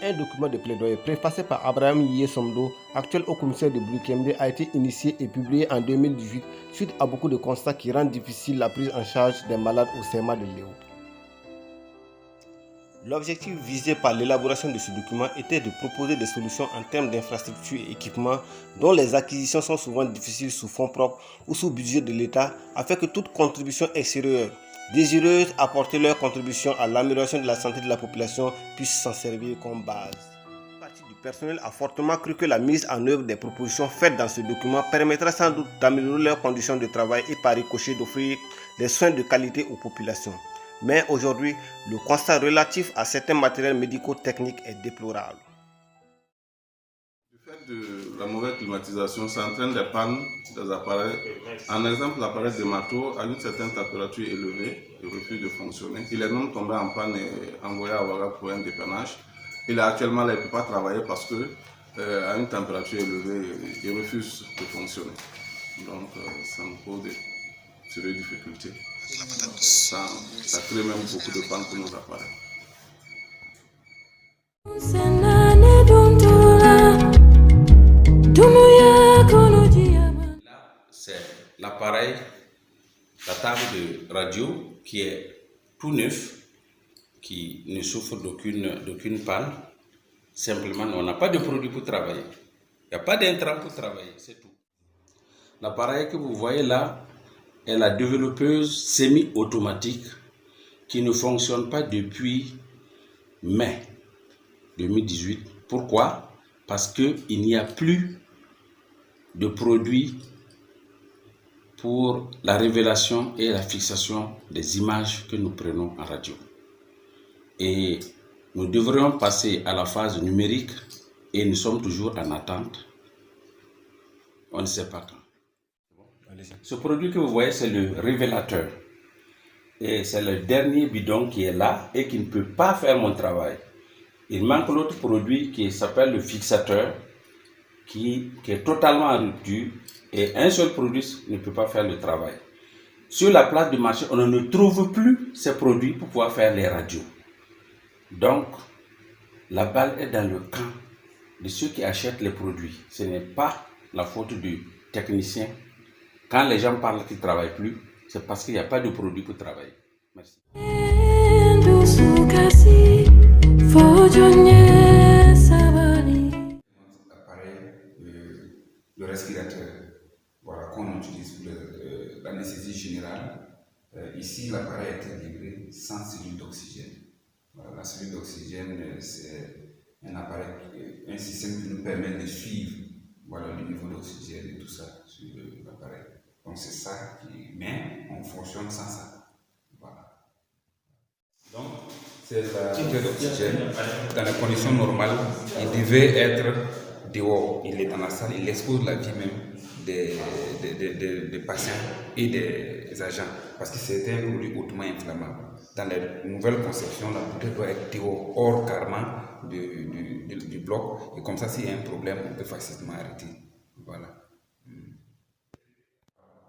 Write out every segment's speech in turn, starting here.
Un document de plaidoyer préfacé par Abraham Yesomdo, actuel haut-commissaire de Blue a été initié et publié en 2018 suite à beaucoup de constats qui rendent difficile la prise en charge des malades au CMA de Léo. L'objectif visé par l'élaboration de ce document était de proposer des solutions en termes d'infrastructures et équipements dont les acquisitions sont souvent difficiles sous fonds propres ou sous budget de l'État afin que toute contribution extérieure désireuses apporter leur contribution à l'amélioration de la santé de la population puisse s'en servir comme base. Une partie du personnel a fortement cru que la mise en œuvre des propositions faites dans ce document permettra sans doute d'améliorer leurs conditions de travail et par ricochet d'offrir des soins de qualité aux populations. Mais aujourd'hui, le constat relatif à certains matériels médico-techniques est déplorable. Du fait de la mauvaise climatisation, ça entraîne des pannes des appareils. En exemple, l'appareil de marteau, à une certaine température élevée, il refuse de fonctionner. Il est même tombé en panne et envoyé à Ouaga pour un dépannage. Il est actuellement là, il ne peut pas travailler parce que à une température élevée, il refuse de fonctionner. Donc, ça nous pose de sérieuses difficultés. Ça crée même beaucoup de pannes pour nos appareils. Là, c'est l'appareil, la table de radio qui est tout neuf, qui ne souffre d'aucune panne. Simplement, on n'a pas de produit pour travailler. Il n'y a pas d'intrant pour travailler, c'est tout. L'appareil que vous voyez là est la développeuse semi-automatique qui ne fonctionne pas depuis mai 2018. Pourquoi? Parce qu'il n'y a plus de produits pour la révélation et la fixation des images que nous prenons en radio. Et nous devrions passer à la phase numérique et nous sommes toujours en attente. On ne sait pas quand. Ce produit que vous voyez, c'est le révélateur. Et c'est le dernier bidon qui est là et qui ne peut pas faire mon travail. Il manque l'autre produit qui s'appelle le fixateur, qui est totalement en rupture et un seul produit ne peut pas faire le travail. Sur la place du marché, on ne trouve plus ces produits pour pouvoir faire les radios. Donc, la balle est dans le camp de ceux qui achètent les produits. Ce n'est pas la faute du technicien. Quand les gens parlent qu'ils ne travaillent plus, c'est parce qu'il n'y a pas de produit pour travailler. Merci. Le respirateur, voilà, qu'on utilise pour l'anesthésie générale. Ici, l'appareil est livré sans cellule d'oxygène. Voilà, la cellule d'oxygène, c'est un appareil, un système qui nous permet de suivre, voilà, le niveau d'oxygène et tout ça sur l'appareil. Donc c'est ça mais on fonctionne sans ça. Voilà. Donc c'est la cellule d'oxygène. Dans les conditions normales, il devait être dehors. Il est dans la salle, il expose la vie même des patients et des agents. Parce que c'est un produit hautement inflammable. Dans les nouvelles conceptions, la bouteille doit être dehors, hors carrément du bloc. Et comme ça, s'il y a un problème, on peut facilement arrêter. Voilà.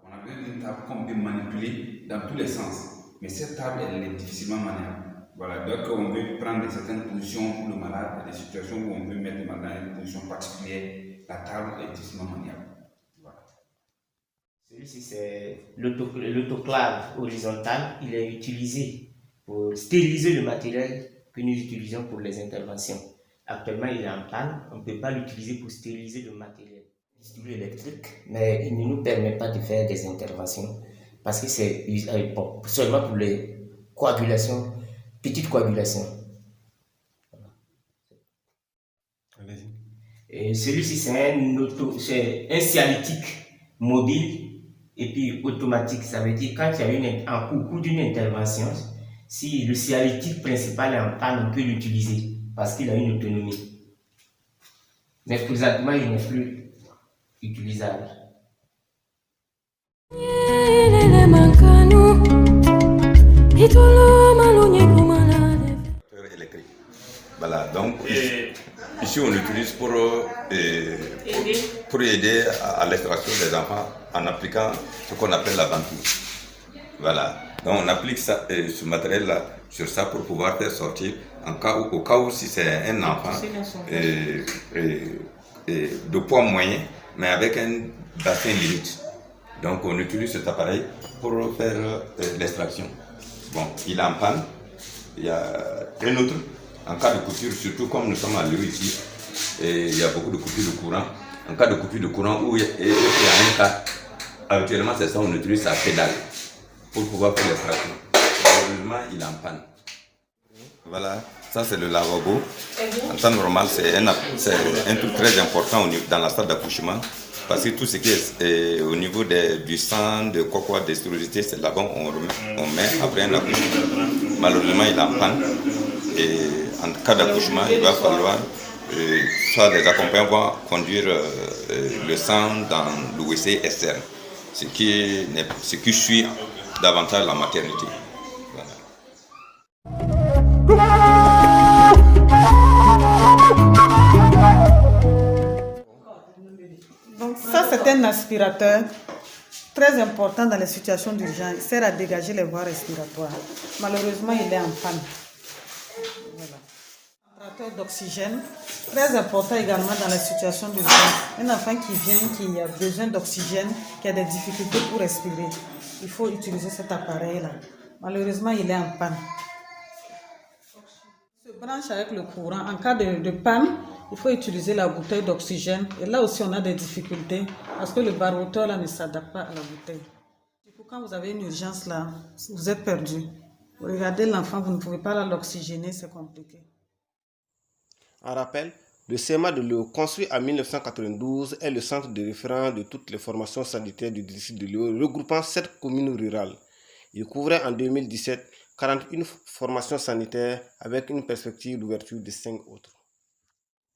On avait une table qu'on peut manipuler dans tous les sens. Mais cette table, elle est difficilement maniable. Voilà, donc on veut prendre certaines positions pour le malade, des situations où on veut mettre le malade dans une position particulière, la table est difficilement maniable. Voilà. Celui-ci, c'est l'autoclave horizontale. Il est utilisé pour stériliser le matériel que nous utilisons pour les interventions. Actuellement, il est en panne. On ne peut pas l'utiliser pour stériliser le matériel. C'est électrique, mais il ne nous permet pas de faire des interventions parce que c'est seulement pour les coagulations. Petite coagulation. Et celui-ci, c'est un cialytique mobile et puis automatique. Ça veut dire quand il y a au cours d'une intervention, si le cialytique principal est en panne, on peut l'utiliser parce qu'il a une autonomie. Mais présentement, il n'est plus utilisable. Électrique. Voilà, donc ici on l'utilise pour aider à l'extraction des enfants en appliquant ce qu'on appelle la ventouse. Voilà, donc on applique ça, ce matériel-là sur ça pour pouvoir faire sortir au cas où si c'est un enfant de poids moyen, mais avec un bassin limite. Donc on utilise cet appareil pour faire l'extraction. Bon, il est en panne. Il y a un autre, en cas de coupure, surtout comme nous sommes à Lyon ici, et il y a beaucoup de coupures de courant. En cas de coupure de courant où il y a un cas, habituellement c'est ça, on utilise sa pédale pour pouvoir faire l'extraction. Malheureusement, il est en panne. Voilà, ça c'est le lavabo. En temps normal, c'est un truc très important dans la salle d'accouchement. Parce que tout ce qui est au niveau du sang, de quoi, des stérosités, c'est là-bas on met après un accouchement. Malheureusement, il est en panne. Et en cas d'accouchement, il va falloir soit les accompagnants vont conduire le sang dans le WC externe, ce qui suit davantage la maternité. Donc ça, c'est un aspirateur très important dans les situations d'urgence. Il sert à dégager les voies respiratoires. Malheureusement, il est en panne. Voilà. Aspirateur d'oxygène, très important également dans les situations d'urgence. Un enfant qui vient, qui a besoin d'oxygène, qui a des difficultés pour respirer, il faut utiliser cet appareil-là. Malheureusement, il est en panne. Il se branche avec le courant. En cas de panne, il faut utiliser la bouteille d'oxygène. Et là aussi, on a des difficultés parce que le baroteur là ne s'adapte pas à la bouteille. Du coup, quand vous avez une urgence là, vous êtes perdu. Vous regardez l'enfant, vous ne pouvez pas l'oxygéner, c'est compliqué. En rappel, le CMA de Léo, construit en 1992, est le centre de référence de toutes les formations sanitaires du district de Léo, regroupant 7 communes rurales. Il couvrait en 2017 41 formations sanitaires avec une perspective d'ouverture de 5 autres.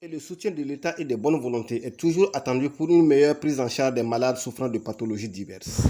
Et le soutien de l'État et des bonnes volontés est toujours attendu pour une meilleure prise en charge des malades souffrant de pathologies diverses.